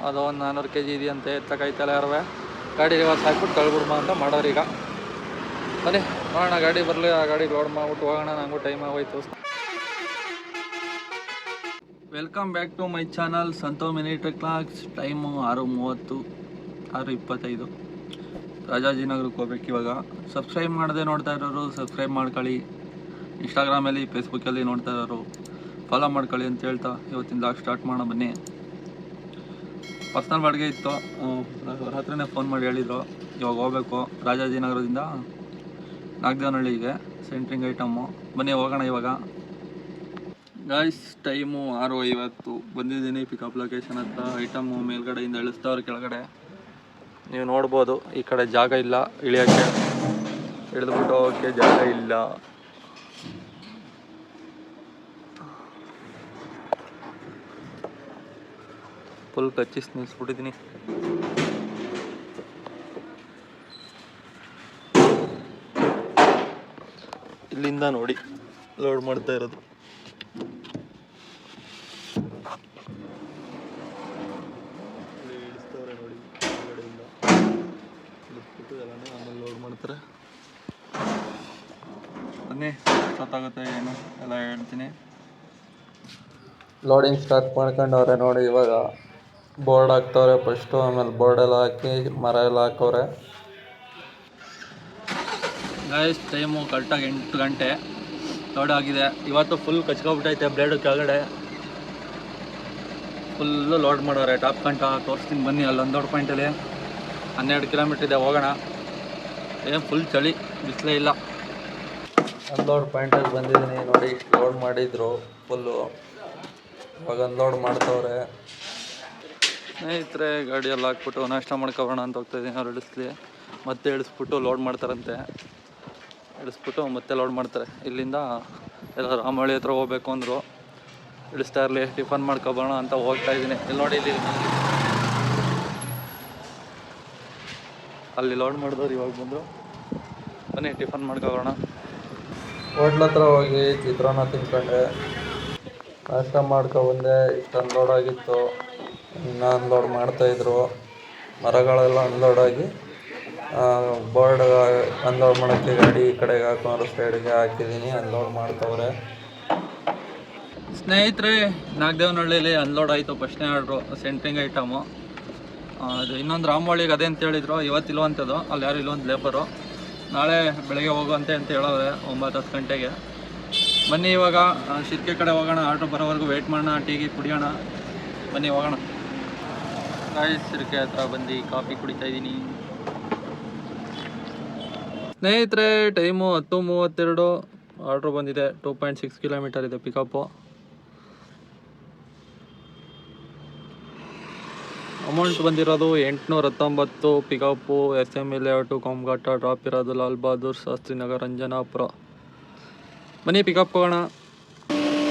ಅದು ಒಂದು 400 kg ಇದೆಯಂತೆ ಎತ್ತಕೈತಲ್ಲ ಯಾರವೆ ಗಾಡಿ ರಿವರ್ಸ್ ಹಾಕ್ಬಿಟ್ಟು ಕಳ್ಬಿಡ್ಮ ಅಂತ ಮಾಡೋರೀಗ. ಬನ್ನಿ ನೋಡೋಣ, ಗಾಡಿ ಬರಲಿ, ಆ ಗಾಡಿ ಲೋಡ್ ಮಾಡ್ಬಿಟ್ಟು ಹೋಗೋಣ. ನನಗೂ ಟೈಮ್ ಆಗೋಯ್ತು. Welcome back to my channel ಸಂತೋ ಮಿನಿ ಟೆಕ್ಲಾಕ್ಸ್. ಟೈಮು 6:30, 6:25. ರಾಜಾಜಿನಗರಕ್ಕೆ ಹೋಗ್ಬೇಕು ಇವಾಗ. ಸಬ್ಸ್ಕ್ರೈಬ್ ಮಾಡದೆ ನೋಡ್ತಾ ಇರೋರು ಸಬ್ಸ್ಕ್ರೈಬ್ ಮಾಡ್ಕೊಳ್ಳಿ. ಇನ್ಸ್ಟಾಗ್ರಾಮಲ್ಲಿ ಫೇಸ್ಬುಕ್ಕಲ್ಲಿ ನೋಡ್ತಾ ಇರೋರು ಫಾಲೋ ಮಾಡ್ಕೊಳ್ಳಿ ಅಂತ ಹೇಳ್ತಾ ಇವತ್ತಿನ ಲಾಗ್ ಸ್ಟಾರ್ಟ್ ಮಾಡೋಣ ಬನ್ನಿ. ಪರ್ಸ್ನಲ್ ಬಾಡಿಗೆ ಇತ್ತು, ರಾತ್ರಿನೇ ಫೋನ್ ಮಾಡಿ ಹೇಳಿದರು ಇವಾಗ ಹೋಗ್ಬೇಕು ರಾಜಾಜಿನಗರದಿಂದ ನಾಗದೇವನಹಳ್ಳಿಗೆ ಸೆಂಟ್ರಿಂಗ್ ಐಟಮ್ಮು. ಬನ್ನಿ ಹೋಗೋಣ ಇವಾಗ. ಗಾಯ್ಸ್ ಟೈಮು 6:50 ಬಂದಿದ್ದೀನಿ ಪಿಕಪ್ ಲೊಕೇಶನ್ ಹತ್ರ. ಐಟಮ್ಮು ಮೇಲ್ಗಡೆಯಿಂದ ಇಳಿಸ್ತವ್ರು ಕೆಳಗಡೆ, ನೀವು ನೋಡ್ಬೋದು. ಈ ಕಡೆ ಜಾಗ ಇಲ್ಲ ಇಳಿಯೋಕ್ಕೆ, ಇಳಿದ್ಬಿಟ್ಟು ಹೋಗೋಕ್ಕೆ ಜಾಗ ಇಲ್ಲ. ಫುಲ್ ಕಚ್ಚಿಸ್ ನಿಲ್ಲಿಸ್ಬಿಟ್ಟಿದ್ದೀನಿ. ಇಲ್ಲಿಂದ ನೋಡಿ ಲೋಡ್ ಮಾಡ್ತಾ ಇರೋದು. ಇಳಿಸ್ತವ್ರೆ ನೋಡಿ ಕಡೆಯಿಂದ, ಇಳಿಸ್ಬಿಟ್ಟು ಎಲ್ಲನೂ ಆಮೇಲೆ ಲೋಡ್ ಮಾಡ್ತಾರೆ. ಬನ್ನಿ ಗೊತ್ತಾಗುತ್ತೆ ಏನು ಎಲ್ಲ ಹೇಳ್ತೀನಿ. ಲೋಡಿಂಗ್ ಸ್ಟಾರ್ಟ್ ಮಾಡ್ಕೊಂಡವ್ರೆ ನೋಡಿ. ಇವಾಗ ಬೋರ್ಡ್ ಹಾಕ್ತವ್ರೆ ಫಸ್ಟು, ಆಮೇಲೆ ಬೋರ್ಡ್ ಎಲ್ಲ ಹಾಕಿ ಮರ ಎಲ್ಲ ಹಾಕವ್ರೆ. ಗಾಯ್ಸ್ ಟೈಮು ಕರೆಕ್ಟಾಗಿ 8 ಗಂಟೆ ಲೋಡ್ ಆಗಿದೆ. ಇವತ್ತು ಫುಲ್ ಕಚ್ಕೊಬಿಟ್ಟೈತೆ ಬ್ಲೇಡು ಕೆಳಗಡೆ, ಫುಲ್ಲು ಲೋಡ್ ಮಾಡೋರೆ. ಟಾಪ್ ಕಂಟ ತೋರಿಸ್ತೀನಿ ಬನ್ನಿ. ಅಲ್ಲಿ ಒಂದು ಪಾಯಿಂಟಲ್ಲಿ 12 ಕಿಲೋಮೀಟ್ರ್ ಇದೆ, ಹೋಗೋಣ. ಏನು ಫುಲ್ ಚಳಿ, ಬಿಸಿಲೇ ಇಲ್ಲ. ಅನ್ಲೋಡ್ ಪಾಯಿಂಟಿಗೆ ಬಂದಿದ್ದೀನಿ ನೋಡಿ. ಇಷ್ಟು ಲೋಡ್ ಮಾಡಿದ್ರು ಫುಲ್ಲು, ಇವಾಗ ಅನ್ಲೋಡ್ ಮಾಡ್ತವ್ರೆ. ಸ್ನೇಹಿತರೆ ಗಾಡಿಯಲ್ಲಿ ಹಾಕ್ಬಿಟ್ಟು ನಾಷ್ಟ ಮಾಡ್ಕೊಬೋಣ ಅಂತ ಹೋಗ್ತಾಯಿದ್ದೀನಿ. ಅವ್ರು ಇಳಿಸ್ಲಿ, ಮತ್ತೆ ಇಳಿಸ್ಬಿಟ್ಟು ಲೋಡ್ ಮಾಡ್ತಾರಂತೆ. ಇಳಿಸ್ಬಿಟ್ಟು ಮತ್ತೆ ಲೋಡ್ ಮಾಡ್ತಾರೆ. ಇಲ್ಲಿಂದ ಎಲ್ಲ ರಾಮಹಳ್ಳಿ ಹತ್ರ ಹೋಗ್ಬೇಕು ಅಂದರು. ಇಳಿಸ್ತಾ ಇರಲಿ, ಟಿಫನ್ ಮಾಡ್ಕೊಬೋಣ ಅಂತ ಹೋಗ್ತಾ ಇದ್ದೀನಿ. ಇಲ್ಲಿ ನೋಡಿ, ಇಲ್ಲಿ ಅಲ್ಲಿ ಲೋಡ್ ಮಾಡಿದವ್ರು ಇವಾಗ ಬಂದರು. ಬನ್ನಿ ಟಿಫನ್ ಮಾಡ್ಕೊಬೋಣ. ಹೋಟ್ಲ ಹತ್ರ ಹೋಗಿ ಚಿತ್ರಾನ್ನ ತಿನ್ಕೊಂಡೆ, ನಾಷ್ಟ ಮಾಡ್ಕೊಬಂದೆ. ಇಷ್ಟು ಅನ್ಲೋಡ್ ಆಗಿತ್ತು, ಇನ್ನೂ ಅನ್ಲೋಡ್ ಮಾಡ್ತಾಯಿದ್ರು. ಮರಗಳೆಲ್ಲ ಅನ್ಲೋಡ್ ಆಗಿ ಬೋರ್ಡ್ ಅನ್ಲೋಡ್ ಮಾಡೋಕ್ಕೆ ಗಾಡಿ ಈ ಕಡೆಗೆ ಹಾಕೊಂಡು ಸೈಡ್ಗೆ ಹಾಕಿದ್ದೀನಿ. ಅನ್ಲೋಡ್ ಮಾಡ್ತವ್ರೆ. ಸ್ನೇಹಿತರೆ ನಾಗದೇವನಹಳ್ಳಿಯಲ್ಲಿ ಅನ್ಲೋಡ್ ಆಯಿತು ಫಸ್ಟ್ನೇ ಆರ್ಡ್ರು, ಸೆಂಟ್ರಿಂಗ್ ಐಟಮು. ಅದು ಇನ್ನೊಂದು ರಾಮಹಳ್ಳಿಗೆ ಅದೇ ಅಂತ ಹೇಳಿದ್ರು, ಇವತ್ತಿಲ್ವಂಥದ್ದು. ಅಲ್ಲಿ ಯಾರು ಇಲ್ಲೊಂದು ಲೇಬರು. ನಾಳೆ ಬೆಳಗ್ಗೆ ಹೋಗುವಂತೆ ಅಂತ ಹೇಳೋರೆ 9-10 ಗಂಟೆಗೆ. ಬನ್ನಿ ಇವಾಗ ಶಿರ್ಕೆ ಕಡೆ ಹೋಗೋಣ. ಆಟೋ ಬರೋವರೆಗೂ ವೆಯ್ಟ್ ಮಾಡೋಣ, ಟೀಗೆ ಕುಡಿಯೋಣ. ಬನ್ನಿ ಹೋಗೋಣ. ಗಾಯ್ಸ್ ಶಿರ್ಕೆ ಹತ್ರ ಬಂದು ಕಾಫಿ ಕುಡಿತಾ ಇದ್ದೀನಿ. ಸ್ನೇಹಿತರೆ ಟೈಮು 10:32. ಆರ್ಡ್ರು ಬಂದಿದೆ. 2.6 ಕಿಲೋಮೀಟರ್ ಇದೆ ಪಿಕಪ್ಪು. ಅಮೌಂಟ್ ಬಂದಿರೋದು 819. ಪಿಕಪ್ಪು SME ಲೇಔಟು ಕೊಂಘಾಟ. ಡ್ರಾಪ್ ಇರೋದು ಲಾಲ್ ಬಹದ್ದೂರ್ ಶಾಸ್ತ್ರಿ ನಗರ ರಂಜನಾಪುರ. ಬನ್ನಿ ಪಿಕಪ್ ಹೋಗೋಣ.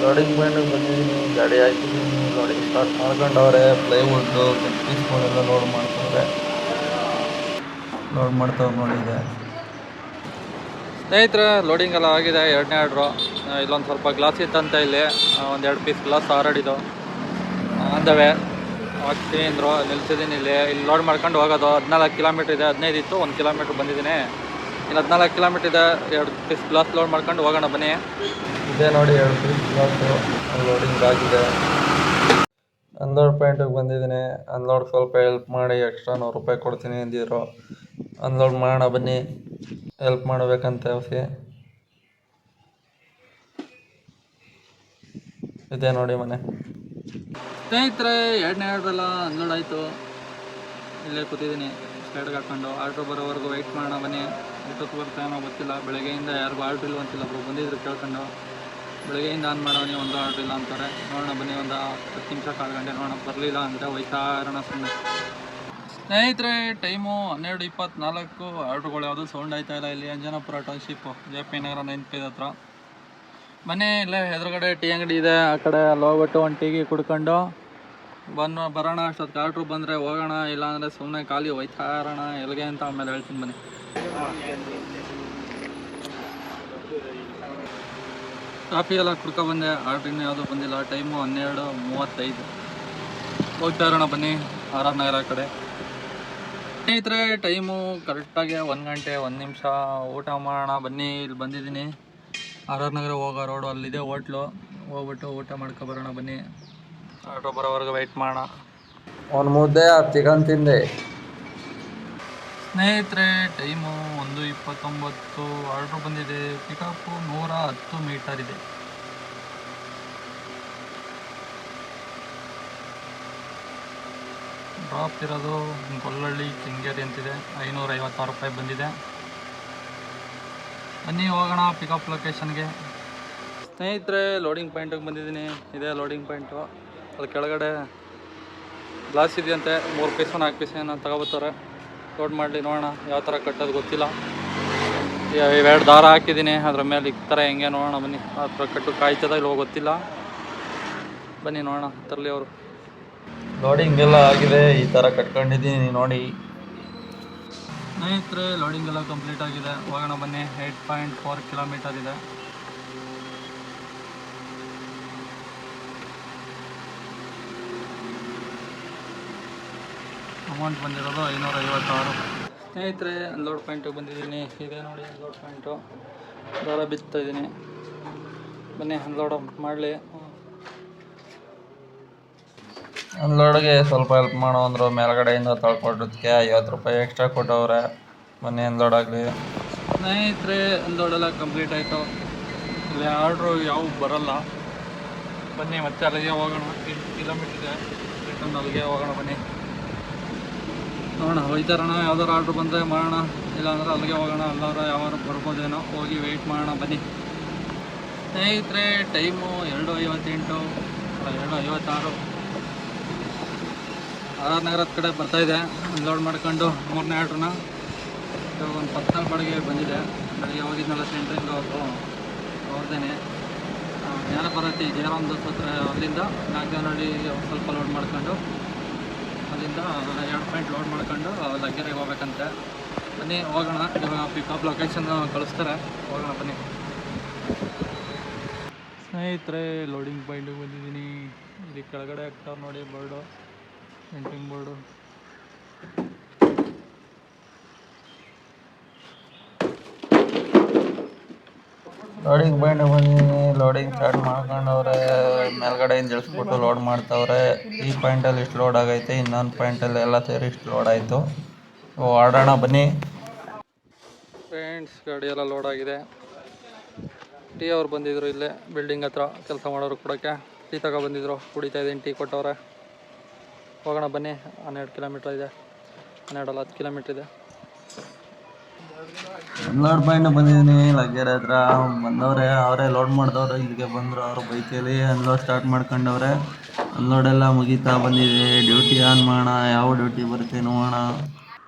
ಲೋಡಿಂಗ್ ಪಾಯಿಂಟಿಗೆ ಬಂದಿದ್ದೀನಿ, ಗಾಡಿ ಹಾಕಿದ್ದೀನಿ. ಲೋಡಿಂಗ್ ಸ್ಟಾರ್ಟ್ ಮಾಡ್ಕೊಂಡವ್ರೆ. ಪ್ಲೈವುಡ್ಡು ಪೀಸ್ಗಳೆಲ್ಲ ಲೋಡ್ ಮಾಡ್ತವ್ರೆ. ಲೋಡ್ ಮಾಡ್ತಾವೆ ನೋಡಿ. ಇದೆ ಸ್ನೇಹಿತರೆ ಲೋಡಿಂಗ್ ಎಲ್ಲ ಆಗಿದೆ. 2ನೇ ಆರ್ಡ್ರು. ಇಲ್ಲೊಂದು ಸ್ವಲ್ಪ ಗ್ಲಾಸ್ ಇತ್ತಂತ, ಇಲ್ಲಿ ಒಂದು 2 ಪೀಸ್ ಗ್ಲಾಸ್ ಆರಾಡಿದ್ದು ಅಂದವೆ ಹಾಕ್ತೀನಿ ಅಂದರು. ನಿಲ್ಸಿದ್ದೀನಿ ಇಲ್ಲಿ ಲೋಡ್ ಮಾಡ್ಕೊಂಡು ಹೋಗೋದು. 14 ಕಿಲೋಮೀಟ್ರ್ ಇದೆ. 15 ಇತ್ತು, 1 ಕಿಲೋಮೀಟ್ರ್ ಬಂದಿದ್ದೀನಿ. ಇನ್ನು 14 ಕಿಲೋಮೀಟ್ರ್ ಇದೆ. 2 ಪೀಸ್ ಗ್ಲಾಸ್ ಲೋಡ್ ಮಾಡ್ಕೊಂಡು ಹೋಗೋಣ ಬನ್ನಿ. ಇದೇ ನೋಡಿ 2 ಪೀಸ್ ಗ್ಲಾಸು ಲೋಡಿಂಗ್ ಆಗಿದೆ. ಅನ್ಲೋಡ್ ಪಾಯಿಂಟಿಗೆ ಬಂದಿದ್ದೀನಿ. ಅನ್ಲೋಡ್ ಸ್ವಲ್ಪ ಹೆಲ್ಪ್ ಮಾಡಿ, ಎಕ್ಸ್ಟ್ರಾ 100 ರೂಪಾಯಿ ಕೊಡ್ತೀನಿ ಅಂದಿದ್ರು. ಅನ್ಲೋಡ್ ಮಾಡೋಣ ಬನ್ನಿ, ಹೆಲ್ಪ್ ಮಾಡಬೇಕಂತ ಹೊಸಿ. ಇದೆ ನೋಡಿ ಮನೆ. ಸ್ನೇಹಿತರೆ 2ನೇ ಆರ್ಡ್ರೆಲ್ಲ ಅನ್ಲೋಡ್ ಆಯಿತು. ಇಲ್ಲೇ ಕೂತಿದ್ದೀನಿ ಸ್ಲೈಡ್ಗೆ ಹಾಕ್ಕೊಂಡು. ಆರ್ಡ್ರ್ ಬರೋವರೆಗೂ ವೆಯ್ಟ್ ಮಾಡೋಣ ಬನ್ನಿ. ಎಷ್ಟೊತ್ತು ಬರ್ತಾನೋ ಗೊತ್ತಿಲ್ಲ. ಬೆಳಗ್ಗೆಯಿಂದ ಯಾರಿಗೂ ಆರ್ಡ್ರ್ ಇಲ್ವಂತಿಲ್ಲ. ಒಬ್ಬರು ಬಂದಿದ್ರು ಕೇಳ್ಕೊಂಡು. ಬೆಳಗ್ಗೆಯಿಂದ ಆನ್ ಮಾಡೋನಿ, ಒಂದು ಆರ್ಡ್ರ್ ಇಲ್ಲ ಅಂತಾರೆ. ನೋಡೋಣ ಬನ್ನಿ, ಒಂದು 10 ನಿಮಿಷ ಕಾಲು ಗಂಟೆ ನೋಡೋಣ. ಬರಲಿಲ್ಲ ಅಂದರೆ ಹೋಯ್ತಾರೋಣ ಸುಮ್ಮನೆ. ಸ್ನೇಹಿತರೆ ಟೈಮು 12:24. ಆರ್ಡ್ರುಗಳು ಯಾವುದೂ ಸೌಂಡ್ ಆಯ್ತಾ ಇಲ್ಲ. ಇಲ್ಲಿ ಅಂಜನಾಪುರ ಟೌನ್ಶಿಪ್ಪು, JP ನಗರ 9th ಹತ್ರ. ಮನೆ ಇಲ್ಲೇ ಎದುರುಗಡೆ ಟೀ ಅಂಗಡಿ ಇದೆ. ಆ ಕಡೆ ಅಲ್ಲಿ ಹೋಗ್ಬಿಟ್ಟು ಒಂದು ಟೀಗೆ ಕುಡ್ಕೊಂಡು ಬರೋಣ. ಅಷ್ಟೊತ್ತು ಆರ್ಡ್ರು ಬಂದರೆ ಹೋಗೋಣ, ಇಲ್ಲಾಂದರೆ ಸುಮ್ಮನೆ ಖಾಲಿ ಹೋಯ್ತಾ ಇರೋಣ. ಎಲ್ಲಿಗೆ ಅಂತ ಆಮೇಲೆ ಹೇಳ್ತೀನಿ ಬನ್ನಿ. ಕಾಫಿ ಎಲ್ಲ ಕುಡ್ಕೊಬಂದೆ. ಆರ್ಡ್ರ್ ಇನ್ನೂ ಯಾವುದೂ ಬಂದಿಲ್ಲ. ಟೈಮು 12:35. ಹೋಗ್ತಾ ಇರೋಣ ಬನ್ನಿ RR ನಗರ ಕಡೆ. ಸ್ನೇಹಿತರೆ ಟೈಮು ಕರೆಕ್ಟಾಗಿ 1 ಗಂಟೆ 1 ನಿಮಿಷ. ಊಟ ಮಾಡೋಣ ಬನ್ನಿ. ಇಲ್ಲಿ ಬಂದಿದ್ದೀನಿ RR ನಗರ ಹೋಗೋ ರೋಡು, ಅಲ್ಲಿದೆ ಹೋಟ್ಲು. ಹೋಗ್ಬಿಟ್ಟು ಊಟ ಮಾಡ್ಕೊಬರೋಣ ಬನ್ನಿ. ಆಟೋ ಬರೋವರೆಗೂ ವೆಯ್ಟ್ ಮಾಡೋಣ. ಒಂದು ಮುದ್ದೆ ಚಿಕನ್ ತಿಂದೆ. ಸ್ನೇಹಿತರೆ ಟೈಮು 1:29. ಆರ್ಡ್ರು ಬಂದಿದೆ. ಪಿಕಪ್ಪು 110 ಮೀಟರ್ ಇದೆ. ಡ್ರಾಪ್ ಇರೋದು ಗೊಲ್ಲಹಳ್ಳಿ ಕೆಂಗೇರಿ ಅಂತಿದೆ. 556 ರೂಪಾಯಿ ಬಂದಿದೆ. ಬನ್ನಿ ಹೋಗೋಣ ಪಿಕಪ್ ಲೊಕೇಶನ್ಗೆ. ಸ್ನೇಹಿತರೆ ಲೋಡಿಂಗ್ ಪಾಯಿಂಟಿಗೆ ಬಂದಿದ್ದೀನಿ. ಇದೇ ಲೋಡಿಂಗ್ ಪಾಯಿಂಟು. ಅದು ಕೆಳಗಡೆ ಗ್ಲಾಸ್ ಇದೆಯಂತೆ. 3 ಪೀಸು 4 ಪೀಸ್ ಏನೋ ತಗೋಬರ್ತಾರೆ. ಲೋಡ್ ಮಾಡಲಿ ನೋಡೋಣ ಯಾವ ಥರ ಕಟ್ಟೋದು ಗೊತ್ತಿಲ್ಲ. ಇವೆರಡು ದಾರ ಹಾಕಿದ್ದೀನಿ, ಅದ್ರ ಮೇಲೆ ಇಕ್ತಾರೆ ಹೆಂಗೆ ನೋಡೋಣ ಬನ್ನಿ. ಆ ಥರ ಕಟ್ಟು ಕಾಯ್ತದ ಇಲ್ಲವೋ ಗೊತ್ತಿಲ್ಲ. ಬನ್ನಿ ನೋಡೋಣ ತರಲಿ ಅವರು. ಲೋಡಿಂಗ್ ಎಲ್ಲ ಆಗಿದೆ, ಈ ಥರ ಕಟ್ಕೊಂಡಿದ್ದೀನಿ ನೋಡಿ. ಸ್ನೇಹಿತರೆ ಲೋಡಿಂಗ್ ಎಲ್ಲ ಕಂಪ್ಲೀಟ್ ಆಗಿದೆ. ಹೋಗೋಣ ಬನ್ನಿ. 8.4 ಕಿಲೋಮೀಟರ್ ಇದೆ. ಅಮೌಂಟ್ ಬಂದಿರೋದು 556. ಸ್ನೇಹಿತರೆ ಅನ್ಲೋಡ್ ಪಾಯಿಂಟಿಗೆ ಬಂದಿದ್ದೀನಿ. ಇದೆ ನೋಡಿ ಅನ್ಲೋಡ್ ಪಾಯಿಂಟು. ದಾರ ಬಿಚ್ತಾ ಇದ್ದೀನಿ. ಬನ್ನಿ ಅನ್ಲೋಡ್ ಮಾಡಲಿ. ಅನ್ಲೋಡ್ಗೆ ಸ್ವಲ್ಪ ಹೆಲ್ಪ್ ಮಾಡೋ ಅಂದರು. ಮೇಲ್ಗಡೆಯಿಂದ ತೊಳ್ಕೊಟ್ಟದಕ್ಕೆ 50 ರೂಪಾಯಿ ಎಕ್ಸ್ಟ್ರಾ ಕೊಟ್ಟವ್ರೆ. ಬನ್ನಿ ಅನ್ಲೋಡ್ ಆಗಲಿ. ಸ್ನೇಹಿತರೆ ಅನ್ಲೋಡ್ ಎಲ್ಲ ಕಂಪ್ಲೀಟ್ ಆಯಿತು. ಇಲ್ಲಿ ಆರ್ಡ್ರು ಯಾವ ಬರೋಲ್ಲ. ಬನ್ನಿ ಮತ್ತೆ ಅಲ್ಲಿಗೆ ಹೋಗೋಣ. 8 ಕಿಲೋಮೀಟ್ರ್ ಇದೆ. ರಿಟರ್ನ್ ಅಲ್ಲಿಗೆ ಹೋಗೋಣ ಬನ್ನಿ. ನೋಡೋಣ ಹೋಯ್ತಾರೋಣ. ಯಾವ್ದಾರು ಆರ್ಡ್ರ್ ಬಂದರೆ ಮಾಡೋಣ, ಇಲ್ಲಾಂದ್ರೆ ಅಲ್ಲಿಗೆ ಹೋಗೋಣ. ಅಲ್ಲಾರ ಯಾವಾರು ಬರ್ಬೋದೇನೋ, ಹೋಗಿ ವೆಯ್ಟ್ ಮಾಡೋಣ ಬನ್ನಿ. ಸ್ನೇಹಿತರೆ ಟೈಮು 2:58 2:56. RR ನಗರದ ಕಡೆ ಬರ್ತಾಯಿದೆ. ಅನ್ಲೋಡ್ ಮಾಡ್ಕೊಂಡು 3ನೇ ಆರ್ಡ್ರನ್ನ ಇವಾಗ ಒಂದು 14 ಬಾಡಿಗೆ ಬಂದಿದೆ. ಬೆಳಗ್ಗೆ ಹೋಗಿದ್ನಲ್ಲ ಸೆಂಟ್ರಿಂಗ್ ಅವ್ರದ್ದೇನೆ. ಜ್ಞಾನಭಾರತಿ ಜಯರಾಮ್ ಹತ್ರ ಅಲ್ಲಿಂದ ನಾಗದೇವನಹಳ್ಳಿ ಸ್ವಲ್ಪ ಲೋಡ್ ಮಾಡ್ಕೊಂಡು ಅಲ್ಲಿಂದ 2 ಪಾಯಿಂಟ್ ಲೋಡ್ ಮಾಡ್ಕೊಂಡು ಲಗ್ಗೆರೆಗೆ ಹೋಗ್ಬೇಕಂತೆ. ಬನ್ನಿ ಹೋಗೋಣ. ಇವಾಗ ಪಿಕಪ್ ಲೊಕೇಶನ್ ಕಳಿಸ್ತಾರೆ, ಹೋಗೋಣ ಬನ್ನಿ. ಸ್ನೇಹಿತರೆ ಲೋಡಿಂಗ್ ಪಾಯಿಂಟಿಗೆ ಬಂದಿದ್ದೀನಿ. ಇಲ್ಲಿ ಕೆಳಗಡೆ ಹಾಕ್ತಾರೆ ನೋಡಿ ಬೋರ್ಡು, ಸೆಂಟ್ರಿಂಗ್ ಬೋರ್ಡು. ಲೋಡಿಂಗ್ ಪಾಯಿಂಟಿಗೆ ಬಂದಿದ್ದೀನಿ. ಲೋಡಿಂಗ್ ಸ್ಟಾರ್ಟ್ ಮಾಡ್ಕೊಂಡವ್ರೆ. ಮೇಲ್ಗಡೆಯಿಂದ ಇಳಿಸ್ಬಿಟ್ಟು ಲೋಡ್ ಮಾಡ್ತವ್ರೆ. ಈ ಪಾಯಿಂಟಲ್ಲಿ ಇಷ್ಟು ಲೋಡ್ ಆಗೈತೆ, ಇನ್ನೊಂದು ಪಾಯಿಂಟಲ್ಲಿ ಎಲ್ಲ ಸೇರಿ ಇಷ್ಟು ಲೋಡ್ ಆಯಿತು. ಆಡೋಣ ಬನ್ನಿ. ಫ್ರೆಂಡ್ಸ್ ಗಾಡಿ ಎಲ್ಲ ಲೋಡ್ ಆಗಿದೆ. ಟೀ ಅವ್ರು ಬಂದಿದ್ರು ಇಲ್ಲೇ ಬಿಲ್ಡಿಂಗ್ ಹತ್ರ ಕೆಲಸ ಮಾಡೋರು ಕೊಡೋಕ್ಕೆ. ಟೀ ಬಂದಿದ್ರು, ಕುಡಿತಾ ಇದ್ದೀನಿ. ಟೀ ಕೊಟ್ಟವ್ರೆ. ಹೋಗೋಣ ಬನ್ನಿ. 12 ಕಿಲೋಮೀಟ್ರ್ ಇದೆ. 12 ಅಲ್ಲ 10 ಕಿಲೋಮೀಟ್ರ್ ಇದೆ. ಅನ್ಲೋಡ್ ಪಾಯಿಂಟ್ ಬಂದಿದ್ದೀನಿ. ಲಗ್ಗೆರೆ ಹತ್ರ ಬಂದವ್ರೆ. ಅವರೇ ಲೋಡ್ ಮಾಡಿದವ್ರೆ. ಇಲ್ಲಿಗೆ ಬಂದರು ಅವರು ಬೈಕಲ್ಲಿ. Unload start ಮಾಡ್ಕೊಂಡವ್ರೆ. ಅನ್ಲೋಡ್ ಎಲ್ಲ ಮುಗೀತಾ ಬಂದಿದೆ. ಡ್ಯೂಟಿ ಆನ್ ಮಾಡೋಣ. ಯಾವ ಡ್ಯೂಟಿ ಬರುತ್ತೆ ನೋಡೋಣ.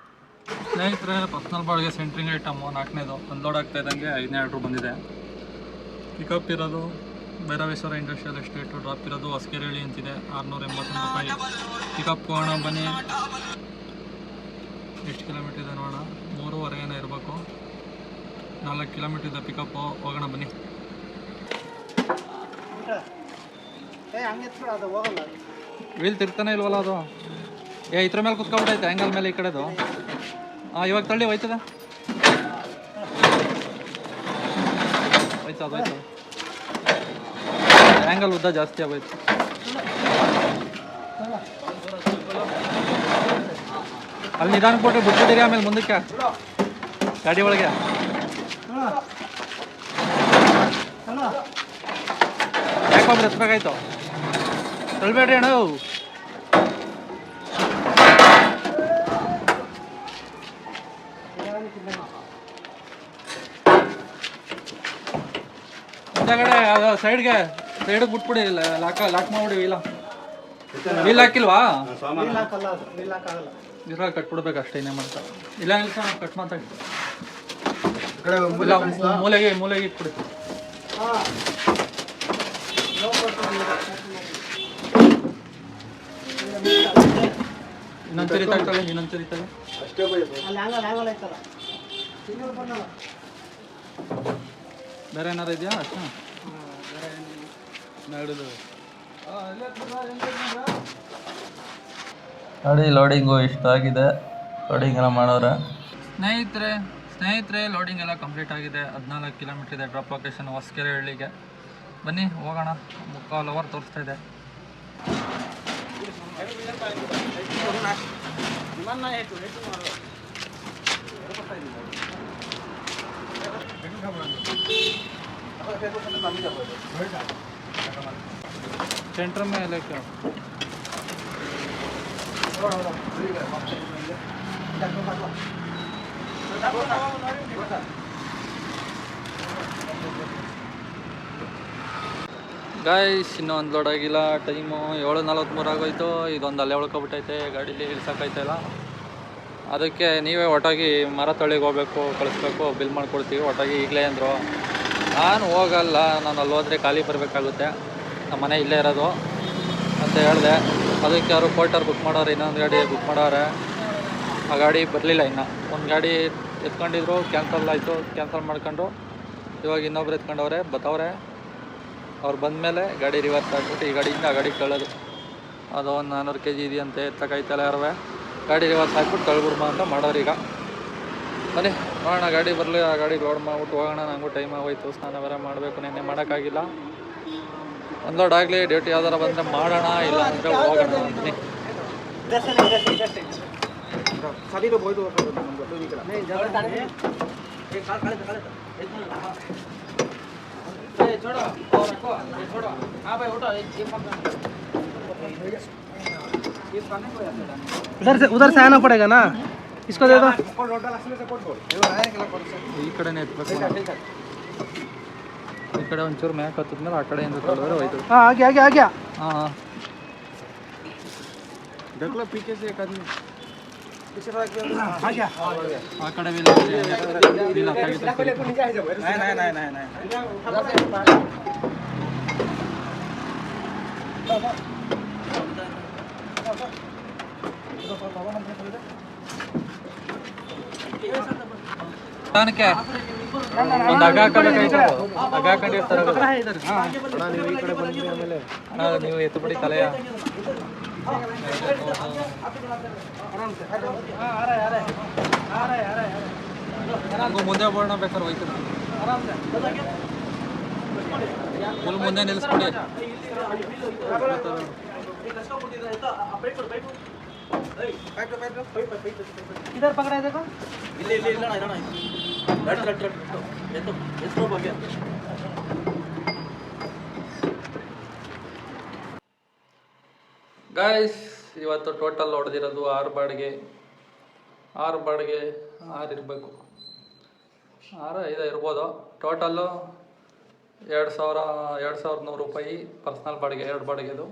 ಸ್ನೇಹಿತರೆ ಪರ್ಸ್ನಲ್ ಬಾಡಿಗೆ ಸೆಂಟ್ರಿಂಗ್ ಐಟಮು 4ನೇದು ಅನ್ಲೋಡ್ ಆಗ್ತಾ ಇದ್ದಂಗೆ 5ನೇ ಆರ್ಡ್ರು ಬಂದಿದೆ. ಪಿಕಪ್ ಇರೋದು ಭೈರವೇಶ್ವರ ಇಂಡಸ್ಟ್ರಿಯಲ್ ಎಸ್ಟೇಟು. ಡ್ರಾಪ್ ಇರೋದು ಹೊಸಕೆರೆಹಳ್ಳಿ ಅಂತಿದೆ. 681 ರೂಪಾಯಿ. ಪಿಕಪ್ ಹೋಗೋಣ ಬನ್ನಿ. ಎಷ್ಟು ಕಿಲೋಮೀಟ್ರ್ ಇದೆ ನೋಡೋಣ. 3.5 ಏನೋ ಇರಬೇಕು. 4 ಕಿಲೋಮೀಟ್ರ್ ಇದೆ ಪಿಕಪ್ಪು. ಹೋಗೋಣ ಬನ್ನಿ. ವೀಲ್ ತಿರ್ತಾನೆ ಇಲ್ವಲ್ಲ ಅದು. ಇದ್ರ ಮೇಲೆ ಕುತ್ಕೊಬಿಟ್ಟೈತೆ ಆ್ಯಂಗಲ್ ಮೇಲೆ ಈ ಕಡೆದು. ಇವಾಗ ತಳ್ಳಿ ಹೋಯ್ತದ. ಹೋಯ್ತು ಹೋಯ್ತು. ಆ್ಯಂಗಲ್ ಉದ್ದ ಜಾಸ್ತಿ ಆಗೋಯ್ತು. ಅಲ್ಲಿ ನಿಧಾನ ಕೊಟ್ಟರೆ ಬಿಟ್ಬಿಟ್ಟಿರಿ. ಆಮೇಲೆ ಮುಂದಕ್ಕೆ ಗಾಡಿ ಒಳಗೆ ಯಾಕೊಬ್ರು ಎತ್ಬೇಕಾಯ್ತು. ತಳ್ಬೇಡ್ರಿ ಅಣ್ಣ. ಹಿಂದಗಡೆ ಸೈಡ್ಗೆ ಬಿಟ್ಬಿಡಿ. ಲಾಕ್ ಮಾಡ್ಬಿಡಿ. ವೀಲ್ ಹಾಕಿಲ್ವಾ? ಇದ್ರಾಗ ಕಟ್ಬಿಡ್ಬೇಕು ಅಷ್ಟೇ. ಇನ್ನೇ ಮಾಡ್ತಾರೆ. ಇಲ್ಲ ಕಟ್ ಮಾತಾಡಿ. ಮೂಲೆಗೆ ಇಟ್ಬಿಡಿ. ಇನ್ನೊಂದ್ಸರಿ ತಗೊಳ್ಳಿ. ಇನ್ನೊಂದ್ಸರಿ ತಗೊಳ್ಳಿ. ಬೇರೆ ಏನಾರು ಇದೆಯಾ? ಅಷ್ಟೇ ಗಾಡಿ ಲೋಡಿಂಗು ಇಷ್ಟ ಆಗಿದೆ, ಲೋಡಿಂಗ್ ಎಲ್ಲ ಮಾಡೋರೆ. ಸ್ನೇಹಿತರೆ ಲೋಡಿಂಗ್ ಎಲ್ಲ ಕಂಪ್ಲೀಟ್ ಆಗಿದೆ. 14 ಕಿಲೋಮೀಟರ್ ಇದೆ ಡ್ರಾಪ್ ಲೊಕೇಶನ್ ಹೊಸಕೆರೆ ಹಳ್ಳಿಗೆ. ಬನ್ನಿ ಹೋಗೋಣ. 3/4 ಅವರ್ ತೋರಿಸ್ತಾ ಇದೆ. सेंटर में है क्या? ಗಾಯ್ಸ್ ಇನ್ನೂ ಒಂದು ಲೋಡ್ ಆಗಿಲ್ಲ. ಟೈಮು 7:43 ಆಗೋಯ್ತು. ಇದೊಂದು ಅಲ್ಲೇ ಉಳ್ಕೊಬಿಟ್ಟೈತೆ, ಗಾಡೀಲಿ ಇಳ್ಸೋಕ್ಕಾಯ್ತಾಯಿಲ್ಲ. ಅದಕ್ಕೆ ನೀವೇ ಒಟ್ಟಾಗಿ ಮರ ತಳಿಗೆ ಹೋಗ್ಬೇಕು, ಕಳಿಸ್ಬೇಕು, ಬಿಲ್ ಮಾಡಿಕೊಡ್ತೀವಿ ಒಟ್ಟಾಗಿ ಈಗಲೇ ಅಂದರು. ನಾನು ಹೋಗಲ್ಲ, ನಾನು ಅಲ್ಲಿ ಹೋದರೆ ಖಾಲಿ ಬರಬೇಕಾಗುತ್ತೆ, ನಮ್ಮ ಮನೆ ಇಲ್ಲೇ ಇರೋದು ಅಂತ ಹೇಳಿದೆ. ಅದಕ್ಕೆ ಅವರು ಪೋರ್ಟರ್ ಬುಕ್ ಮಾಡೋರು, ಇನ್ನೊಂದು ಗಾಡಿ ಬುಕ್ ಮಾಡೋರೆ. ಆ ಗಾಡಿ ಬರಲಿಲ್ಲ. ಇನ್ನು ಒಂದು ಗಾಡಿ ಎತ್ಕೊಂಡಿದ್ರು, ಕ್ಯಾನ್ಸಲ್ ಆಯಿತು. ಕ್ಯಾನ್ಸಲ್ ಮಾಡ್ಕೊಂಡು ಇವಾಗ ಇನ್ನೊಬ್ರು ಎತ್ಕೊಂಡವ್ರೆ, ಬತ್ತವ್ರೆ. ಅವ್ರು ಬಂದಮೇಲೆ ಗಾಡಿ ರಿವರ್ಸ್ ಹಾಕ್ಬಿಟ್ಟು ಈ ಗಾಡಿಯಿಂದ ಆ ಗಾಡಿಗೆ ಕಳ್ಳೋದು. ಅದು ಒಂದು 400 kg ಇದೆಯಂತೆ, ಎತ್ತಕೈತಲ್ಲ ಯಾರವೇ. ಗಾಡಿ ರಿವರ್ಸ್ ಹಾಕ್ಬಿಟ್ಟು ಕಳ್ಬಿಡ್ಬಾ ಅಂತ ಮಾಡೋರು. ಈಗ ಬನ್ನಿ ನೋಡೋಣ, ಗಾಡಿ ಬರಲಿ, ಆ ಗಾಡಿ ಲೋಡ್ ಮಾಡ್ಬಿಟ್ಟು ಹೋಗೋಣ. ನನಗೂ ಟೈಮ್ ಆಗೋಯ್ತು, ಸ್ನಾನ ಬೇರೆ ಮಾಡಬೇಕು. ನೆನ್ನೆ ಮಾಡೋಕ್ಕಾಗಿಲ್ಲ. ಒಂದು ಲೋಡ್ ಆಗಲಿ, ಡ್ಯೂಟಿ ಯಾವ್ದಾರ ಬಂದರೆ ಮಾಡೋಣ, ಇಲ್ಲ ಅಂದರೆ ಹೋಗೋಣ. ಬನ್ನಿ. उधर से आना पड़ेगा ना, इसको दे दो. ಈ ಕಡೆನೇ ಎತ್ಬೇಕು. ಈ ಕಡೆ ಒಂಚೂರು ಮ್ಯಾಕ್ ಹತ್ತಿದ್ಮೇಲೆ ಆ ಕಡೆಯಿಂದ ತೊಳೆದ್ರೆ ಹೋಯ್ತು. हाँ आ गया. ಹಾಂ पीछे से एक आदमी आ गया. ಆ ಕಡೆ ಸ್ಥಾನಕ್ಕೆ ಒಂದು ಹಗ್ಗ ಹಾಕಬೇಕಾಯ್ತು. ಹಗ್ಗ ಹಾಕೊಂಡಿರ್ತಾರೆ. ನೀವು ಎತ್ತು ಬಿಡಿ ತಲೆಯ. ಮುಂದೆ ಬೋರ್ಣ ಬೇಕಾದ್ರೆ ಹೋಯ್ತು. ಫುಲ್ ಮುಂದೆ ನಿಲ್ಲಿಸ್ಬಿಡಿ. इधर पकड़ा है देखो. ಗಾಯ್ಸ್ ಇವತ್ತು ಟೋಟಲ್ ಹೊಡೆದಿರೋದು 6 ಬಾಡಿಗೆ. 6 ಇರಬೇಕು, 6-5 ಇರ್ಬೋದು. ಟೋಟಲ್ಲು 2,100 ರೂಪಾಯಿ ಪರ್ಸ್ನಲ್ ಬಾಡಿಗೆ, 2 ಬಾಡಿಗೆದು.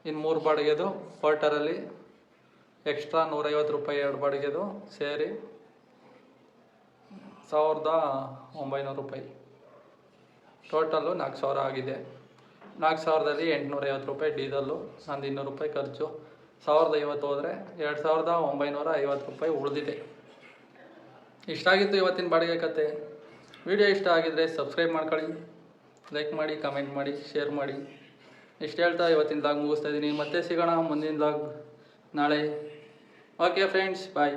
ಇನ್ನು 3 ಬಾಡಿಗೆದು ಪೋರ್ಟರಲ್ಲಿ ಎಕ್ಸ್ಟ್ರಾ 150 ರೂಪಾಯಿ 2 ಬಾಡಿಗೆದು ಸೇರಿ 1,900 ರೂಪಾಯಿ. ಟೋಟಲ್ಲು 4,000 ಆಗಿದೆ. 4,000ದಲ್ಲಿ 850 ರೂಪಾಯಿ ಡೀಸಲ್ಲು, ನಂದು 200 ರೂಪಾಯಿ ಖರ್ಚು. 1,050 ಹೋದರೆ 2,950 ರೂಪಾಯಿ ಉಳಿದಿದೆ. ಇಷ್ಟಾಗಿತ್ತು ಇವತ್ತಿನ ಬಾಡಿಗೆ ಕತೆ. ವಿಡಿಯೋ ಇಷ್ಟ ಆಗಿದರೆ ಸಬ್ಸ್ಕ್ರೈಬ್ ಮಾಡ್ಕೊಳ್ಳಿ, ಲೈಕ್ ಮಾಡಿ, ಕಮೆಂಟ್ ಮಾಡಿ, ಶೇರ್ ಮಾಡಿ. ಇಷ್ಟು ಹೇಳ್ತಾ ಇವತ್ತಿನ ಲಾಗ್ ಮುಗಿಸ್ತಾ ಇದ್ದೀನಿ. ಮತ್ತೆ ಸಿಗೋಣ ಮುಂದಿನ ಲಾಗ್ ನಾಳೆ. ಓಕೆ ಫ್ರೆಂಡ್ಸ್, ಬಾಯ್.